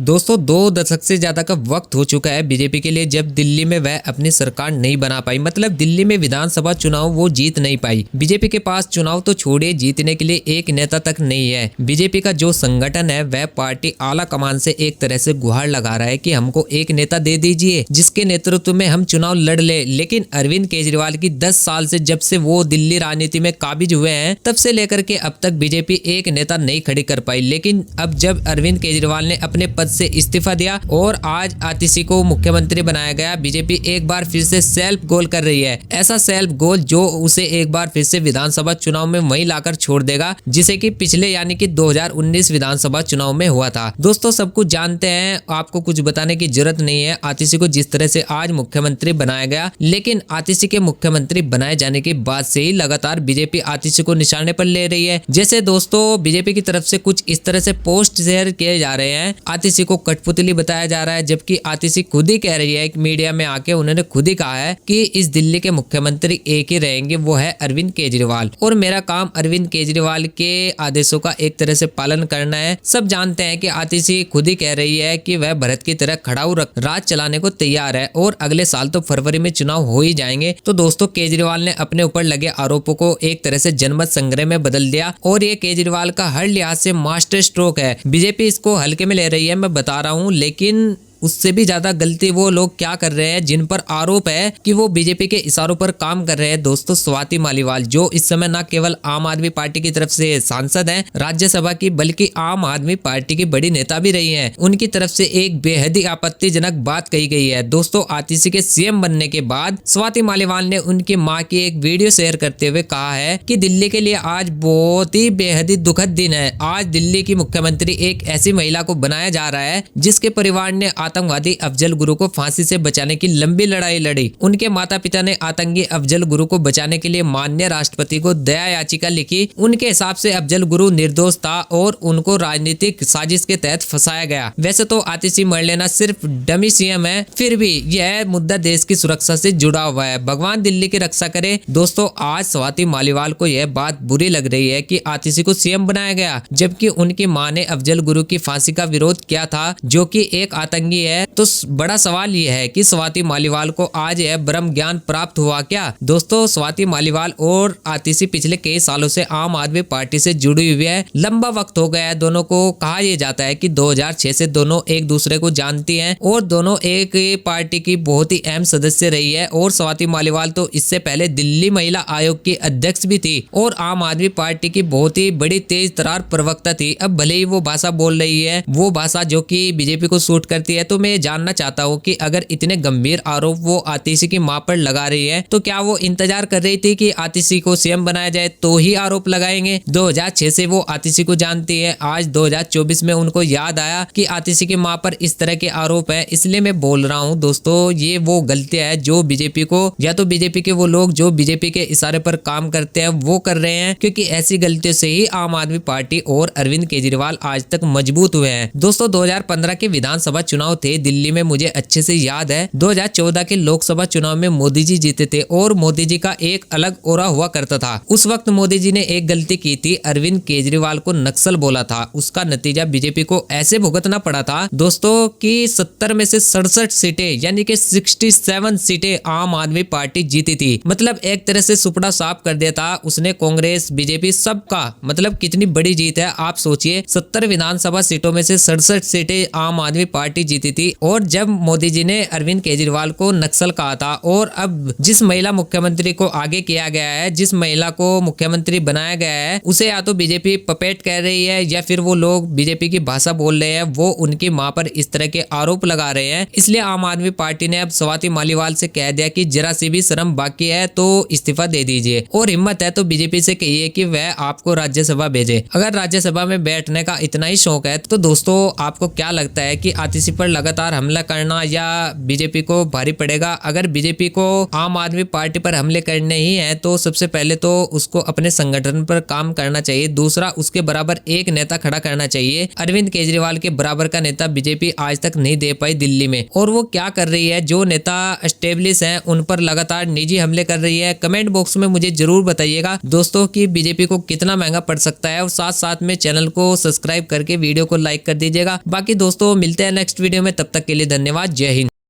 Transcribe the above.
दोस्तों 2 दशक से ज्यादा का वक्त हो चुका है बीजेपी के लिए, जब दिल्ली में वह अपनी सरकार नहीं बना पाई। मतलब दिल्ली में विधानसभा चुनाव वो जीत नहीं पाई। बीजेपी के पास चुनाव तो छोड़िए, जीतने के लिए एक नेता तक नहीं है। बीजेपी का जो संगठन है वह पार्टी आला कमान से एक तरह से गुहार लगा रहा है कि हमको एक नेता दे दीजिए जिसके नेतृत्व में हम चुनाव लड़ ले। लेकिन अरविंद केजरीवाल की 10 साल से जब से वो दिल्ली राजनीति में काबिज हुए हैं तब से लेकर के अब तक बीजेपी एक नेता नहीं खड़ी कर पाई। लेकिन अब जब अरविंद केजरीवाल ने अपने पद से इस्तीफा दिया और आज आतिशी को मुख्यमंत्री बनाया गया, बीजेपी एक बार फिर से सेल्फ गोल कर रही है। ऐसा सेल्फ गोल जो उसे एक बार फिर से विधानसभा चुनाव में वहीं लाकर छोड़ देगा जिसे कि पिछले यानी कि 2019 विधानसभा चुनाव में हुआ था। दोस्तों सब कुछ जानते हैं, आपको कुछ बताने की जरूरत नहीं है आतिशी को जिस तरह से आज मुख्यमंत्री बनाया गया। लेकिन आतिशी के मुख्यमंत्री बनाए जाने के बाद से ही लगातार बीजेपी आतिशी को निशाने पर ले रही है। जैसे दोस्तों बीजेपी की तरफ से कुछ इस तरह से पोस्ट शेयर किए जा रहे हैं, आतिशी को कठपुतली बताया जा रहा है, जबकि आतिशी खुद ही कह रही है, एक मीडिया में आके उन्होंने खुद ही कहा है कि इस दिल्ली के मुख्यमंत्री एक ही रहेंगे, वो है अरविंद केजरीवाल, और मेरा काम अरविंद केजरीवाल के आदेशों का एक तरह से पालन करना है। सब जानते हैं कि आतिशी खुद ही कह रही है कि वह भरत की तरह खड़ाऊ रख राज चलाने को तैयार है और अगले साल तो फरवरी में चुनाव हो ही जाएंगे। तो दोस्तों केजरीवाल ने अपने ऊपर लगे आरोपों को एक तरह से जनमत संग्रह में बदल दिया और ये केजरीवाल का हर लिहाज से मास्टर स्ट्रोक है। बीजेपी इसको हल्के में ले रही है, मैं बता रहा हूँ, लेकिन उससे भी ज्यादा गलती वो लोग क्या कर रहे हैं जिन पर आरोप है कि वो बीजेपी के इशारों पर काम कर रहे हैं। दोस्तों स्वाति मालीवाल जो इस समय न केवल आम आदमी पार्टी की तरफ से सांसद हैं राज्यसभा की, बल्कि आम आदमी पार्टी की बड़ी नेता भी रही हैं, उनकी तरफ से एक बेहद ही आपत्तिजनक बात कही गई है। दोस्तों आतिशी के सीएम बनने के बाद स्वाति मालीवाल ने उनकी मां की एक वीडियो शेयर करते हुए कहा है कि दिल्ली के लिए आज बहुत ही बेहद ही दुखद दिन है। आज दिल्ली की मुख्यमंत्री एक ऐसी महिला को बनाया जा रहा है जिसके परिवार ने आतंकवादी अफजल गुरु को फांसी से बचाने की लंबी लड़ाई लड़ी। उनके माता पिता ने आतंकी अफजल गुरु को बचाने के लिए माननीय राष्ट्रपति को दया याचिका लिखी। उनके हिसाब से अफजल गुरु निर्दोष था और उनको राजनीतिक साजिश के तहत फंसाया गया। वैसे तो आतिशी मरलेना सिर्फ डमी सीएम है, फिर भी यह मुद्दा देश की सुरक्षा से जुड़ा हुआ है। भगवान दिल्ली की रक्षा करे। दोस्तों आज स्वाति मालीवाल को यह बात बुरी लग रही है कि आतिशी को सीएम बनाया गया, जबकि उनकी मां ने अफजल गुरु की फांसी का विरोध किया था जो कि एक आतंकी है। तो बड़ा सवाल यह है कि स्वाति मालीवाल को आज यह ब्रह्म ज्ञान प्राप्त हुआ क्या? दोस्तों स्वाति मालीवाल और आतिशी पिछले कई सालों से आम आदमी पार्टी से जुड़ी हुई है, लंबा वक्त हो गया है दोनों को। कहा यह जाता है कि 2006 से दोनों एक दूसरे को जानती हैं और दोनों एक पार्टी की बहुत ही अहम सदस्य रही है। और स्वाति मालीवाल तो इससे पहले दिल्ली महिला आयोग की अध्यक्ष भी थी और आम आदमी पार्टी की बहुत ही बड़ी तेज तरार प्रवक्ता थी। अब भले ही वो भाषा बोल रही है, वो भाषा जो कि बीजेपी को सूट करती है, तो मैं जानना चाहता हूँ कि अगर इतने गंभीर आरोप वो आतिशी की मां पर लगा रही है तो क्या वो इंतजार कर रही थी कि आतिशी को सीएम बनाया जाए तो ही आरोप लगाएंगे? 2006 से वो आतिशी को जानती है, आज 2024 में उनको याद आया कि आतिशी की मां पर इस तरह के आरोप है। इसलिए मैं बोल रहा हूँ दोस्तों ये वो गलतियां है जो बीजेपी को, या तो बीजेपी के वो लोग जो बीजेपी के इशारे पर काम करते हैं वो कर रहे हैं, क्योंकि ऐसी गलतियों से ही आम आदमी पार्टी और अरविंद केजरीवाल आज तक मजबूत हुए हैं। दोस्तों 2015 के विधानसभा चुनाव थे दिल्ली में, मुझे अच्छे से याद है 2014 के लोकसभा चुनाव में मोदी जी जीते थे और मोदी जी का एक अलग ओरा हुआ करता था। उस वक्त मोदी जी ने एक गलती की थी, अरविंद केजरीवाल को नक्सल बोला था। उसका नतीजा बीजेपी को ऐसे भुगतना पड़ा था दोस्तों कि 70 में से 67 सीटें यानी कि 67 सीटें आम आदमी पार्टी जीती थी। मतलब एक तरह से सुपड़ा साफ कर दिया था उसने, कांग्रेस बीजेपी सबका। मतलब कितनी बड़ी जीत है आप सोचिए, 70 विधानसभा सीटों में से 67 सीटें आम आदमी पार्टी जीती थी। और जब मोदी जी ने अरविंद केजरीवाल को नक्सल कहा था और अब जिस महिला मुख्यमंत्री को आगे किया गया है, जिस महिला को मुख्यमंत्री बनाया गया है, उसे या तो बीजेपी पपेट कह रही है या फिर वो लोग बीजेपी की भाषा बोल रहे हैं, वो उनकी मां पर इस तरह के आरोप लगा रहे हैं। इसलिए आम आदमी पार्टी ने अब स्वाति मालीवाल से कह दिया कि जरा सी भी शर्म बाकी है तो इस्तीफा दे दीजिए, और हिम्मत है तो बीजेपी से कहिए कि वह आपको राज्यसभा भेजे। अगर राज्यसभा में बैठने का इतना ही शौक है तो दोस्तों आपको क्या लगता है कि आतिशी पर लगातार हमला करना या बीजेपी को भारी पड़ेगा। अगर बीजेपी को आम आदमी पार्टी पर हमले करने ही हैं तो सबसे पहले तो उसको अपने संगठन पर काम करना चाहिए। दूसरा, उसके बराबर एक नेता खड़ा करना चाहिए। अरविंद केजरीवाल के बराबर का नेता बीजेपी आज तक नहीं दे पाई दिल्ली में। और वो क्या कर रही है, जो नेता एस्टेब्लिश हैं उन पर लगातार निजी हमले कर रही है। कमेंट बॉक्स में मुझे जरूर बताइएगा दोस्तों कि बीजेपी को कितना महंगा पड़ सकता है। और साथ साथ में चैनल को सब्सक्राइब करके वीडियो को लाइक कर दीजिएगा। बाकी दोस्तों मिलते हैं नेक्स्ट वीडियो में, तब तक के लिए धन्यवाद। जय हिंद।